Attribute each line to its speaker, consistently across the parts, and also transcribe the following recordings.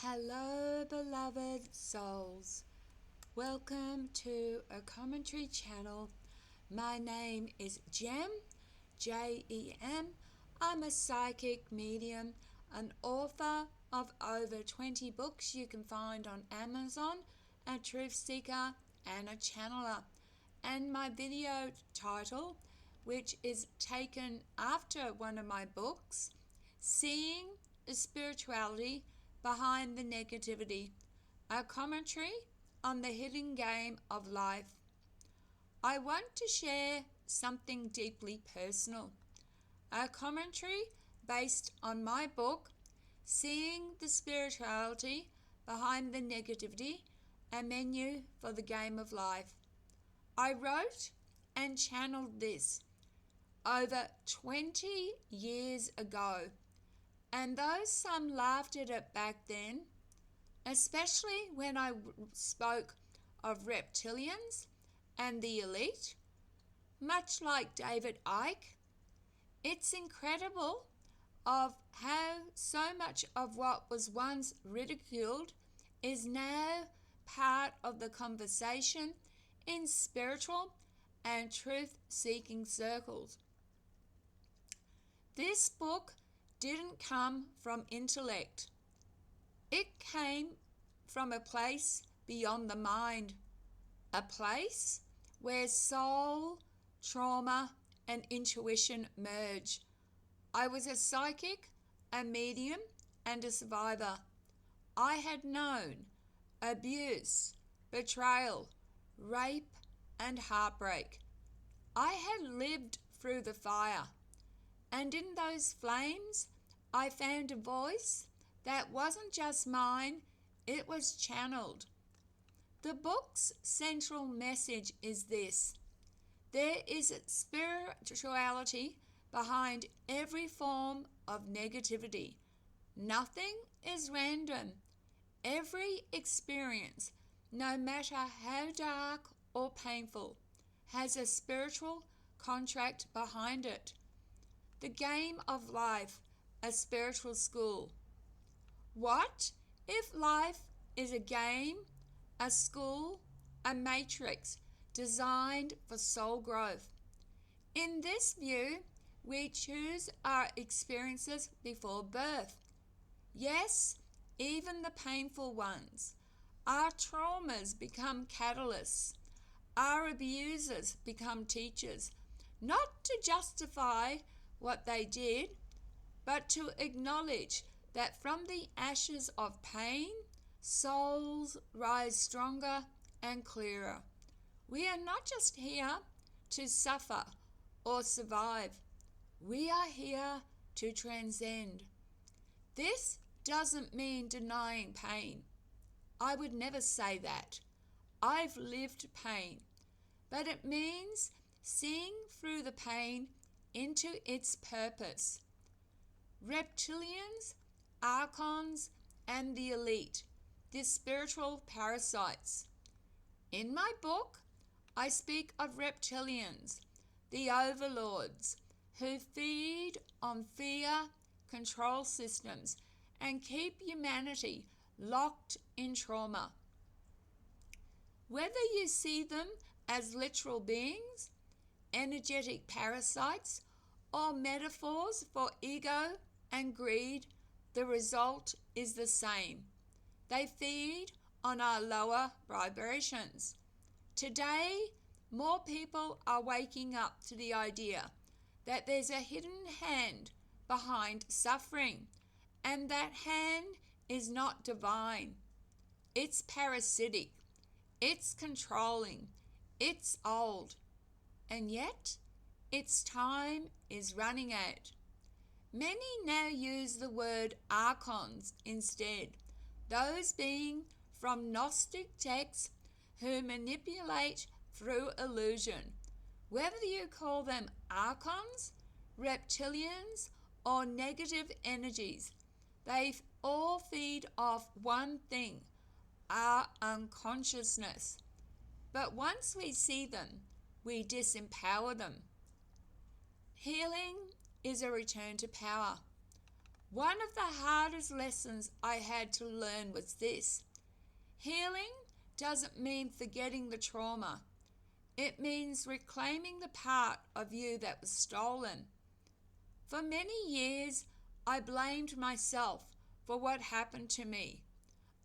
Speaker 1: Hello, beloved souls. Welcome to a commentary channel. My name is Jem, Jem. I'm a psychic medium, an author of over 20 books you can find on Amazon, a truth seeker, and a channeler. And my video title, which is taken after one of my books, Seeing the Spirituality Behind the Negativity, a commentary on the hidden game of life. I want to share something deeply personal, a commentary based on my book, Seeing the Spirituality Behind the Negativity, a menu for the game of life. I wrote and channeled this over 20 years ago, and though some laughed at it back then, especially when I spoke of reptilians and the elite, much like David Icke, it's incredible of how so much of what was once ridiculed is now part of the conversation in spiritual and truth-seeking circles. This book didn't come from intellect. It came from a place beyond the mind, a place where soul, trauma, and intuition merge. I was a psychic, a medium, and a survivor. I had known abuse, betrayal, rape, and heartbreak. I had lived through the fire, and in those flames, I found a voice that wasn't just mine, it was channeled. The book's central message is this: there is a spirituality behind every form of negativity. Nothing is random. Every experience, no matter how dark or painful, has a spiritual contract behind it. The game of life, a spiritual school. What if life is a game, a school, a matrix designed for soul growth? In this view, we choose our experiences before birth. Yes, even the painful ones. Our traumas become catalysts. Our abusers become teachers, not to justify what they did, but to acknowledge that from the ashes of pain, souls rise stronger and clearer. We are not just here to suffer or survive. We are here to transcend. This doesn't mean denying pain. I would never say that. I've lived pain. But it means seeing through the pain into its purpose. Reptilians, archons, and the elite, the spiritual parasites. In my book, I speak of reptilians, the overlords, who feed on fear, control systems, and keep humanity locked in trauma. Whether you see them as literal beings, energetic parasites, or metaphors for ego and greed, the result is the same. They feed on our lower vibrations. Today, more people are waking up to the idea that there's a hidden hand behind suffering, and that hand is not divine. It's parasitic. It's controlling. It's old. And yet, its time is running out. Many now use the word archons instead, those being from Gnostic texts who manipulate through illusion. Whether you call them archons, reptilians, or negative energies, they all feed off one thing, our unconsciousness. But once we see them, we disempower them. Healing is a return to power. One of the hardest lessons I had to learn was this: healing doesn't mean forgetting the trauma. It means reclaiming the part of you that was stolen. For many years, I blamed myself for what happened to me.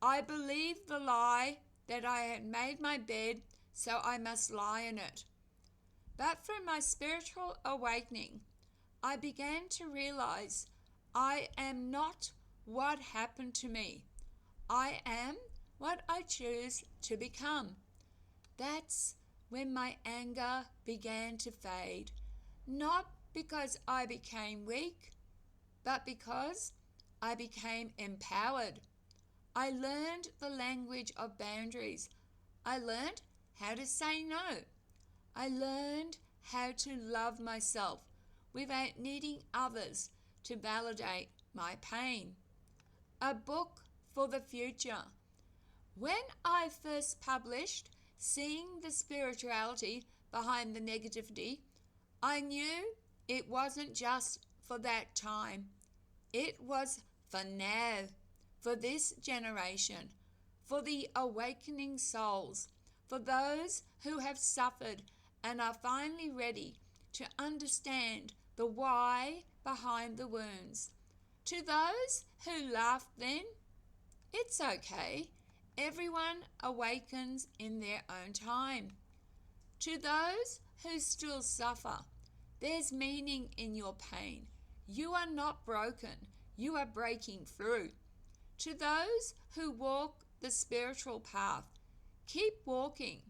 Speaker 1: I believed the lie that I had made my bed, so I must lie in it. But through my spiritual awakening, I began to realize I am not what happened to me. I am what I choose to become. That's when my anger began to fade, not because I became weak, but because I became empowered. I learned the language of boundaries. I learned how to say no. I learned how to love myself without needing others to validate my pain. A book for the future. When I first published Seeing the Spirituality Behind the Negativity, I knew it wasn't just for that time. It was for now, for this generation, for the awakening souls, for those who have suffered and are finally ready to understand the why behind the wounds. To those who laughed then, it's okay. Everyone awakens in their own time. To those who still suffer, there's meaning in your pain. You are not broken. You are breaking through. To those who walk the spiritual path, keep walking,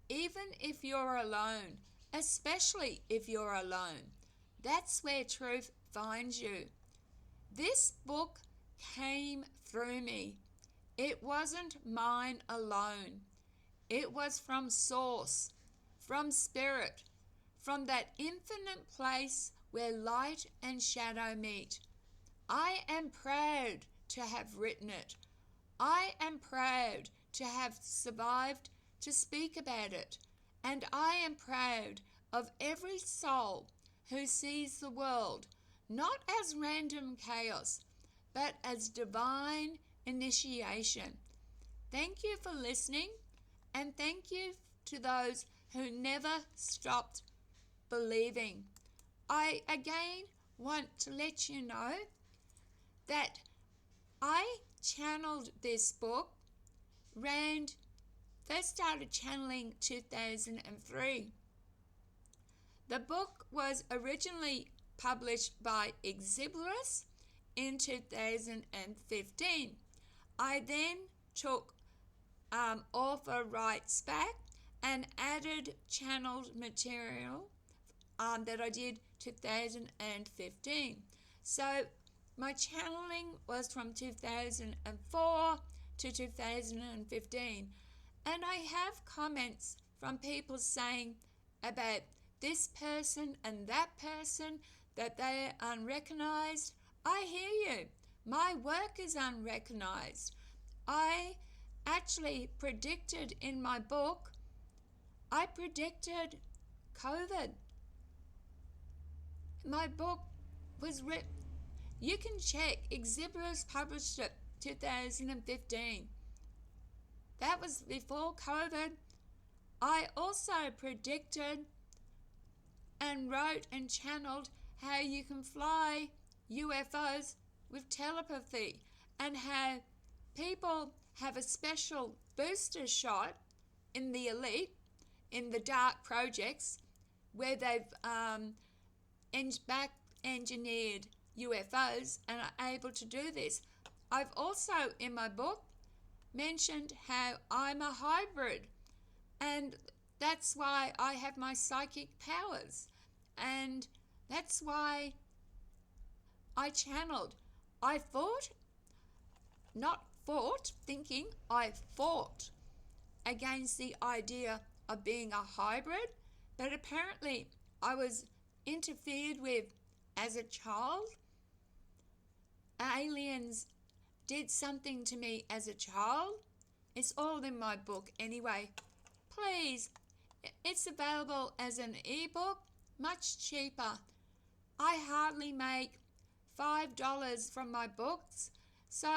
Speaker 1: even if you're alone, especially if you're alone. That's where truth finds you. This book came through me. It wasn't mine alone. It was from Source, from Spirit, from that infinite place where light and shadow meet. I am proud to have written it. I am proud to have survived to speak about it. And I am proud of every soul who sees the world not as random chaos, but as divine initiation. Thank you for listening, and thank you to those who never stopped believing. I again want to let you know that I channeled this book first started channeling 2003. The book was originally published by Exibris in 2015. I then took author rights back and added channeled material that I did 2015. So my channeling was from 2004 to 2015. And I have comments from people saying about this person and that person, that they are unrecognized. I hear you. My work is unrecognized. I actually predicted in my book, I predicted COVID. My book was written. You can check. Exibris published it 2015. That was before COVID. I also predicted and wrote and channeled how you can fly UFOs with telepathy, and how people have a special booster shot in the elite, in the dark projects, where they've back engineered UFOs and are able to do this. I've also, in my book, mentioned how I'm a hybrid, and that's why I have my psychic powers, and that's why I channeled. I fought against the idea of being a hybrid, but apparently I was interfered with as a child. Aliens did something to me as a child. It's all in my book anyway. Please, it's available as an ebook, much cheaper. I hardly make $5 from my books. So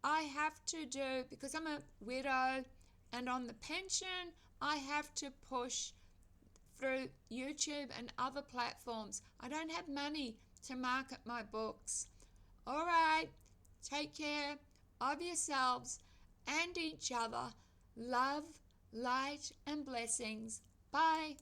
Speaker 1: I have to do, because I'm a widow and on the pension, I have to push through YouTube and other platforms. I don't have money to market my books. All right, take care of yourselves and each other. Love, light, and blessings. Bye.